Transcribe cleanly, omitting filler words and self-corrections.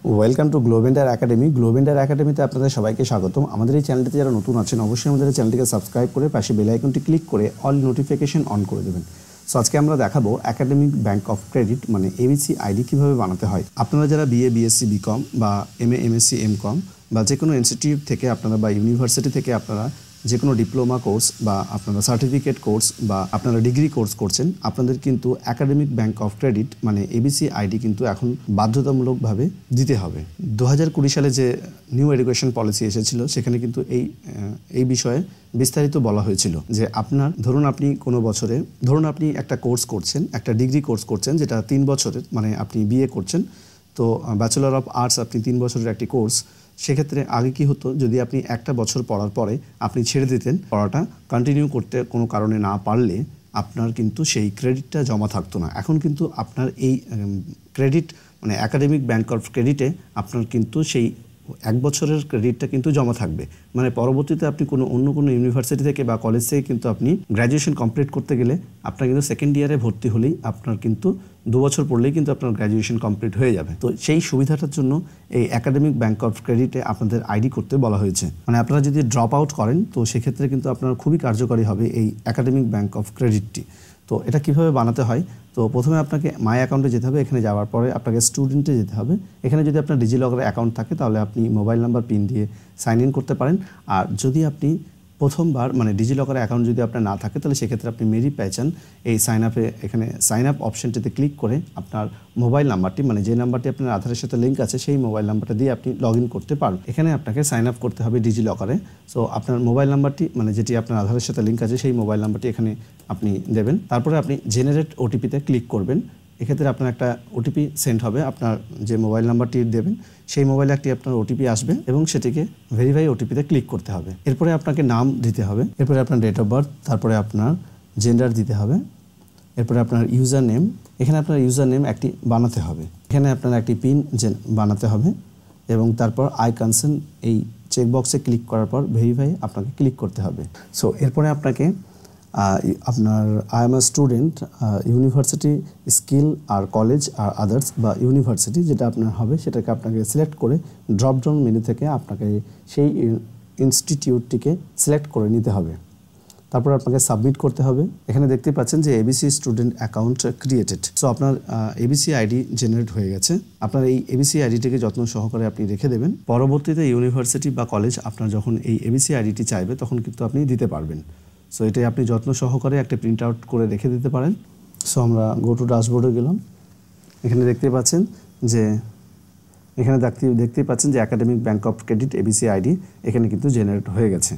Welcome to Globender academy. Globender একাডেমিতে আপনাদের সবাইকে স্বাগতম। আমাদের এই চ্যানেলটিতে যারা নতুন আছেন অবশ্যই আমাদের চ্যানেলটিকে সাবস্ক্রাইব করে পাশে বেল আইকনটি ক্লিক করে অল নোটিফিকেশন অন করে দেবেন। সো আজকে আমরা দেখাবো একাডেমিক ব্যাংক অফ ক্রেডিট মানে এবিসি আইডি কীভাবে বানাতে হয়। আপনারা যারা বিএ বিএসসি বিকম বা এমএ এমএসসি এমকম বা যে কোনো ইনস্টিটিউট থেকে আপনারা বা ইউনিভার্সিটি থেকে আপনারা যে কোনো ডিপ্লোমা কোর্স বা আপনারা সার্টিফিকেট কোর্স বা আপনারা ডিগ্রি কোর্স করছেন, আপনাদের কিন্তু একাডেমিক ব্যাংক অফ ক্রেডিট মানে এবিসি আইডি কিন্তু এখন বাধ্যতামূলকভাবে দিতে হবে। 2020 সালে যে নিউ এডুকেশন পলিসি এসেছিল সেখানে কিন্তু এই বিষয়ে বিস্তারিত বলা হয়েছিল যে ধরুন আপনি কোনো বছরে আপনি একটা কোর্স করছেন, একটা ডিগ্রি কোর্স করছেন যেটা 3 বছরের, মানে আপনি বিএ করছেন, তো ব্যাচেলর অফ আর্টস আপনি 3 বছরের একটি কোর্স। সেক্ষেত্রে আগে কি হতো, যদি আপনি একটা বছর পড়ার পরে আপনি ছেড়ে দিতেন, পড়াটা কন্টিনিউ করতে কোনো কারণে না পারলে আপনার কিন্তু সেই ক্রেডিটটা জমা থাকতো না। এখন কিন্তু আপনার এই ক্রেডিট মানে একাডেমিক ব্যাংক অফ ক্রেডিটে আপনার কিন্তু সেই 1 বছরের ক্রেডিটটা কিন্তু জমা থাকবে। মানে পরবর্তীতে আপনি অন্য কোনো ইউনিভার্সিটি থেকে বা কলেজ থেকে কিন্তু আপনি গ্র্যাজুয়েশন কমপ্লিট করতে গেলে আপনার কিন্তু সেকেন্ড ইয়ারে ভর্তি হলেই আপনার কিন্তু 2 বছর পড়লেই কিন্তু আপনার গ্র্যাজুয়েশন কমপ্লিট হয়ে যাবে। তো সেই সুবিধাটার জন্য এই একাডেমিক ব্যাংক অফ ক্রেডিটে আপনাদের আইডি করতে বলা হয়েছে। মানে আপনারা যদি ড্রপ আউট করেন তো সেক্ষেত্রে কিন্তু আপনার খুবই কার্যকরী হবে এই একাডেমিক ব্যাংক অফ ক্রেডিটটি। তো এটা কিভাবে বানাতে হয়, তো প্রথমে আপনাকে মাই অ্যাকাউন্টে যেতে হবে। এখানে যাওয়ার পরে আপনাকে স্টুডেন্টে যেতে হবে। এখানে যদি আপনার ডিজিলকারে অ্যাকাউন্ট থাকে তাহলে আপনি মোবাইল নাম্বার পিন দিয়ে সাইন ইন করতে পারেন। আর যদি আপনি প্রথমবার মানে ডিজিলকারে অ্যাকাউন্ট যদি আপনার না থাকে তাহলে সেক্ষেত্রে আপনি মেরি পেয়েছেন এই সাইন আপে, এখানে সাইন আপ অপশনটিতে ক্লিক করে আপনার মোবাইল নাম্বারটি মানে যে নাম্বারটি আপনার আধারের সাথে লিঙ্ক আছে সেই মোবাইল নাম্বারটা দিয়ে আপনি লগ ইন করতে পারবেন। এখানে আপনাকে সাইন আপ করতে হবে ডিজিলকারে। সো আপনার মোবাইল নাম্বারটি মানে যেটি আপনার আধারের সাথে লিঙ্ক আছে সেই মোবাইল নাম্বারটি এখানে আপনি দেবেন। তারপরে আপনি জেনারেট ওটিপিতে ক্লিক করবেন। এক্ষেত্রে আপনার একটা ওটিপি সেন্ড হবে, আপনার যে মোবাইল নাম্বারটি দেবেন সেই মোবাইলে একটি আপনার ওটিপি আসবে এবং সেটিকে ভেরিফাই ওটিপিতে ক্লিক করতে হবে। এরপরে আপনাকে নাম দিতে হবে, এরপরে আপনার ডেট অফ বার্থ, তারপরে আপনার জেন্ডার দিতে হবে, এরপরে আপনার ইউজার নেম, এখানে আপনার ইউজার নেম একটি বানাতে হবে, এখানে আপনার একটি পিন বানাতে হবে এবং তারপর আই কনসেন্ট এই চেকবক্সে ক্লিক করার পর ভেরিফাই আপনাকে ক্লিক করতে হবে। সো এরপরে আপনাকে আপনার I am a student university skill আর কলেজ আর আদার্স বা ইউনিভার্সিটি যেটা আপনার হবে সেটাকে আপনাকে সিলেক্ট করে ড্রপ ডাউন মেনু থেকে আপনাকে সেই ইনস্টিটিউটটিকে সিলেক্ট করে নিতে হবে। তারপর আপনাকে সাবমিট করতে হবে। এখানে দেখতে পাচ্ছেন যে ABC student account created. So আপনার এবিসি আইডি জেনারেট হয়ে গেছে। আপনার এই এবিসি আইডিটিকে যত্ন সহকারে আপনি রেখে দেবেন। পরবর্তীতে ইউনিভার্সিটি বা কলেজ আপনার যখন এই এবিসি আইডিটি চাইবে তখন কিন্তু আপনি দিতে পারবেন। সো এটাই আপনি যত্ন সহকারে একটা প্রিন্ট আউট করে রেখে দিতে পারেন। সো আমরা গো টু ড্যাশবোর্ডে গেলাম। এখানে দেখতে পাচ্ছেন যে এখানে দেখতেই পাচ্ছেন যে academic bank of credit ABC ID এখানে কিন্তু জেনারেট হয়ে গেছে।